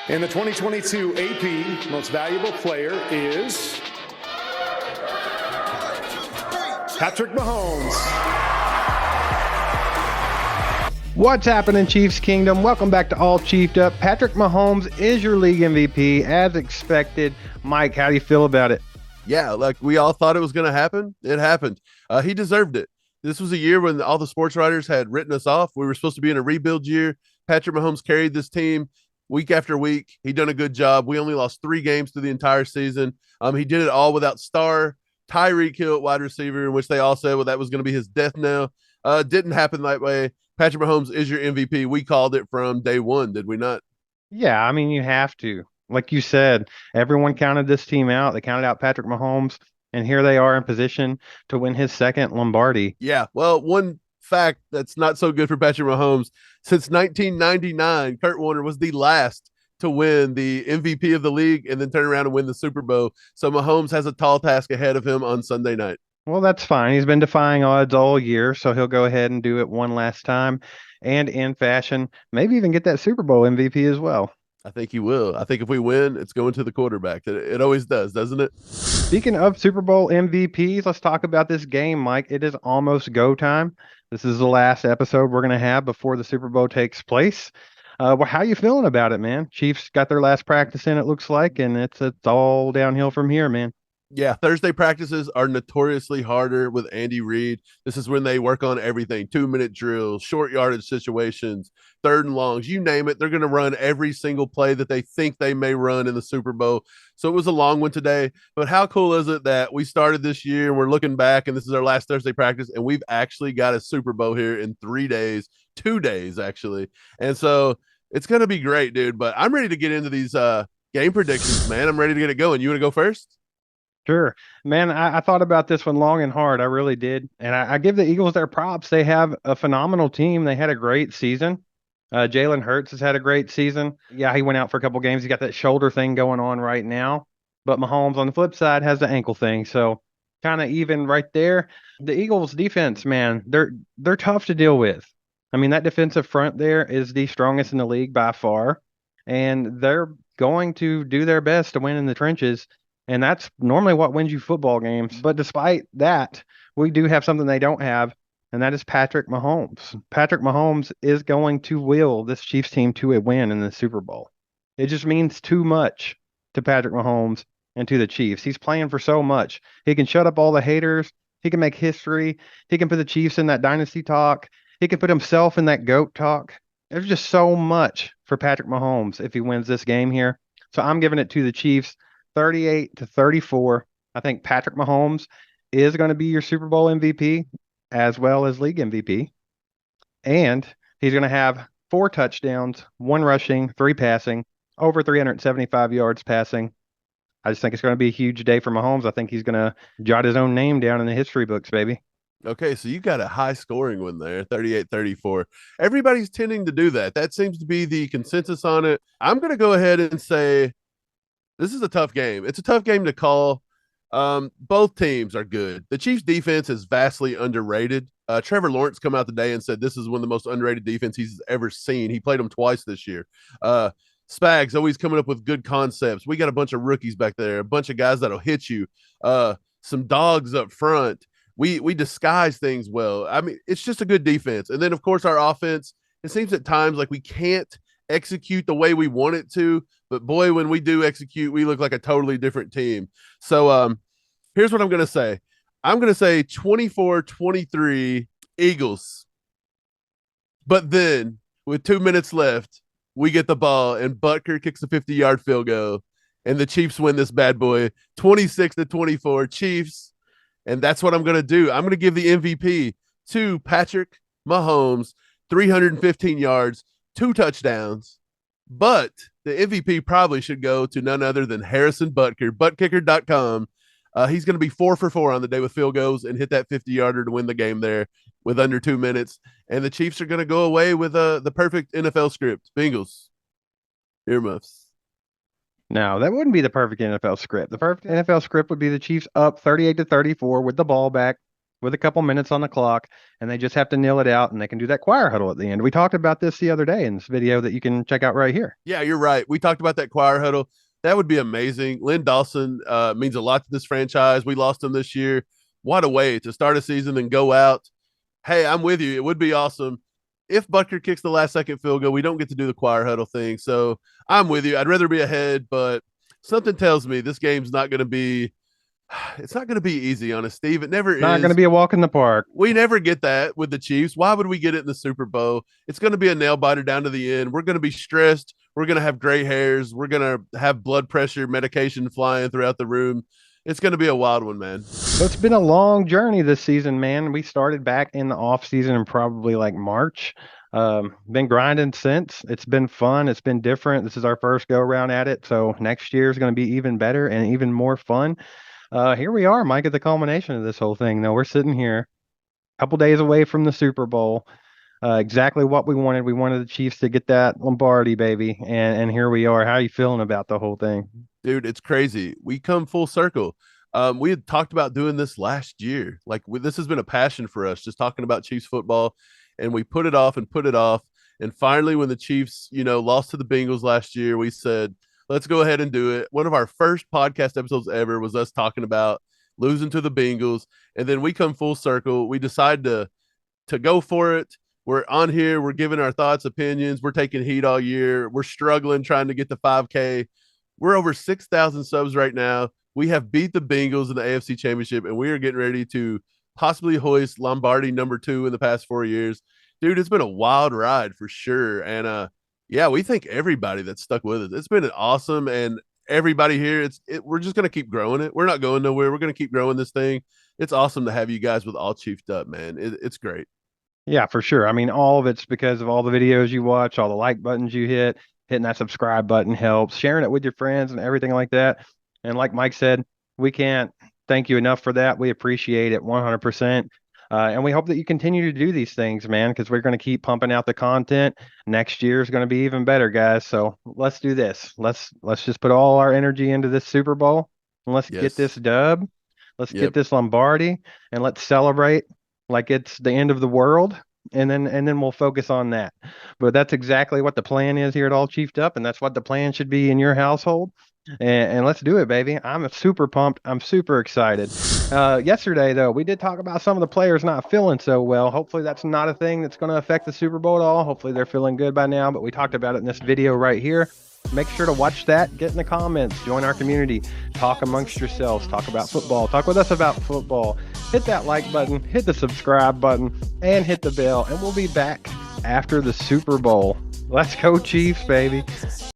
And the 2022 AP Most Valuable Player is Patrick Mahomes. What's happening, Chiefs Kingdom? Welcome back to All Chiefed Up. Patrick Mahomes is your league MVP, as expected. Mike, how do you feel about it? Yeah, like we all thought it was going to happen. It happened. He deserved it. This was a year when all the sports writers had written us off. We were supposed to be in a rebuild year. Patrick Mahomes carried this team week after week. He done a good job. We only lost 3 games through the entire season. He did it all without star Tyreek Hill at wide receiver, in which they all said, well, that was going to be his death knell. Didn't happen that way. Patrick Mahomes is your MVP. We called it from day one, did we not? Yeah, I mean, you have to. Like you said, everyone counted this team out. They counted out Patrick Mahomes, and here they are in position to win his second Lombardi. Yeah, well, one fact that's not so good for Patrick Mahomes, since 1999, Kurt Warner was the last to win the MVP of the league and then turn around and win the Super Bowl. So Mahomes has a tall task ahead of him on Sunday night. Well, that's fine. He's been defying odds all year, so he'll go ahead and do it one last time and in fashion, maybe even get that Super Bowl MVP as well. I think he will. I think if we win, it's going to the quarterback. It always does, doesn't it? Speaking of Super Bowl MVPs, let's talk about this game, Mike. It is almost go time. This is the last episode we're going to have before the Super Bowl takes place. Well, how you feeling about it, man? Chiefs got their last practice in, it looks like, and it's all downhill from here, man. Yeah, Thursday practices are notoriously harder with Andy Reid. This is when they work on everything, 2-minute drills, short yardage situations, 3rd and longs, you name it. They're going to run every single play that they think they may run in the Super Bowl. So it was a long one today, but how cool is it that we started this year and we're looking back and this is our last Thursday practice and we've actually got a Super Bowl here in 3 days, 2 days actually. And so it's going to be great, dude, but I'm ready to get into these game predictions, man. I'm ready to get it going. You want to go first? Sure. Man, I thought about this one long and hard. I really did. And I give the Eagles their props. They have a phenomenal team. They had a great season. Jalen Hurts has had a great season. Yeah, he went out for a couple games. He got that shoulder thing going on right now. But Mahomes on the flip side has the ankle thing. So kind of even right there. The Eagles defense, man, they're tough to deal with. I mean, that defensive front there is the strongest in the league by far. And they're going to do their best to win in the trenches. And that's normally what wins you football games. But despite that, we do have something they don't have, and that is Patrick Mahomes. Patrick Mahomes is going to will this Chiefs team to a win in the Super Bowl. It just means too much to Patrick Mahomes and to the Chiefs. He's playing for so much. He can shut up all the haters. He can make history. He can put the Chiefs in that dynasty talk. He can put himself in that GOAT talk. There's just so much for Patrick Mahomes if he wins this game here. So I'm giving it to the Chiefs. 38-34. I think Patrick Mahomes is going to be your Super Bowl MVP as well as league MVP. And he's going to have 4 touchdowns, 1 rushing, 3 passing, over 375 yards passing. I just think it's going to be a huge day for Mahomes. I think he's going to jot his own name down in the history books, baby. Okay, so you got a high scoring one there, 38-34. Everybody's tending to do that. That seems to be the consensus on it. I'm going to go ahead and say this is a tough game. It's a tough game to call. Both teams are good. The Chiefs defense is vastly underrated. Trevor Lawrence come out today and said this is one of the most underrated defense he's ever seen. He played them twice this year. Spags always coming up with good concepts. We got a bunch of rookies back there, a bunch of guys that'll hit you. Some dogs up front. We disguise things well. I mean, it's just a good defense. And then, of course, our offense, it seems at times like we can't execute the way we want it to, but boy, when we do execute, we look like a totally different team. So here's what I'm going to say. I'm going to say 24-23 Eagles. But then with 2 minutes left, we get the ball and Butker kicks a 50-yard field goal and the Chiefs win this bad boy 26-24 Chiefs. And that's what I'm going to do. I'm going to give the MVP to Patrick Mahomes, 315 yards, 2 touchdowns, but the MVP probably should go to none other than Harrison Butker, buttkicker.com. He's going to be 4 for 4 on the day with field goals and hit that 50-yarder to win the game there with under 2 minutes. And the Chiefs are going to go away with the perfect NFL script. Bengals, earmuffs. No, that wouldn't be the perfect NFL script. The perfect NFL script would be the Chiefs up 38-34 with the ball back with a couple minutes on the clock, and they just have to kneel it out, and they can do that choir huddle at the end. We talked about this the other day in this video that you can check out right here. Yeah, you're right. We talked about that choir huddle. That would be amazing. Lynn Dawson means a lot to this franchise. We lost him this year. What a way to start a season and go out. Hey, I'm with you. It would be awesome. If Butker kicks the last second field goal, we don't get to do the choir huddle thing. So I'm with you. I'd rather be ahead, but something tells me this game's not going to be – it's not going to be easy on us, Steve. It never is. Not going to be a walk in the park. We never get that with the Chiefs. Why would we get it in the Super Bowl? It's going to be a nail biter down to the end. We're going to be stressed. We're going to have gray hairs. We're going to have blood pressure medication flying throughout the room. It's going to be a wild one, man. So it's been a long journey this season, man. We started back in the off season in probably like March. Been grinding since. It's been fun. It's been different. This is our first go around at it. So next year is going to be even better and even more fun. Here we are, Mike, at the culmination of this whole thing. Now we're sitting here a couple days away from the Super Bowl. Exactly what we wanted. We wanted the Chiefs to get that Lombardi, baby. And here we are. How are you feeling about the whole thing? Dude, it's crazy. We come full circle. We had talked about doing this last year. This has been a passion for us, just talking about Chiefs football. And we put it off and put it off. And finally, when the Chiefs, lost to the Bengals last year, we said, let's go ahead and do it. One of our first podcast episodes ever was us talking about losing to the Bengals. And then we come full circle. We decide to go for it. We're on here. We're giving our thoughts, opinions. We're taking heat all year. We're struggling, trying to get to 5K. We're over 6,000 subs right now. We have beat the Bengals in the AFC Championship, and we are getting ready to possibly hoist Lombardi #2 in the past 4 years. Dude, it's been a wild ride for sure. And yeah, we thank everybody that's stuck with us. It's been awesome. And everybody here, we're just going to keep growing it. We're not going nowhere. We're going to keep growing this thing. It's awesome to have you guys with All Chiefed Up, man. It's great. Yeah, for sure. I mean, all of it's because of all the videos you watch, all the like buttons you hit, hitting that subscribe button helps, sharing it with your friends and everything like that. And like Mike said, we can't thank you enough for that. We appreciate it 100%. And we hope that you continue to do these things, man, because we're going to keep pumping out the content. Next year is going to be even better, guys. So let's do this. Let's just put all our energy into this Super Bowl, and let's get this dub. Let's get this Lombardi, and let's celebrate like it's the end of the world. And then we'll focus on that. But that's exactly what the plan is here at All Chiefed Up, and that's what the plan should be in your household. And let's do it, baby. I'm super pumped. I'm super excited. Yesterday, though, we did talk about some of the players not feeling so well. Hopefully that's not a thing that's going to affect the Super Bowl at all. Hopefully they're feeling good by now, but we talked about it in this video right here. Make sure to watch that. Get in the comments. Join our community. Talk amongst yourselves. Talk about football. Talk with us about football. Hit that like button. Hit the subscribe button. And hit the bell. And we'll be back after the Super Bowl. Let's go, Chiefs, baby.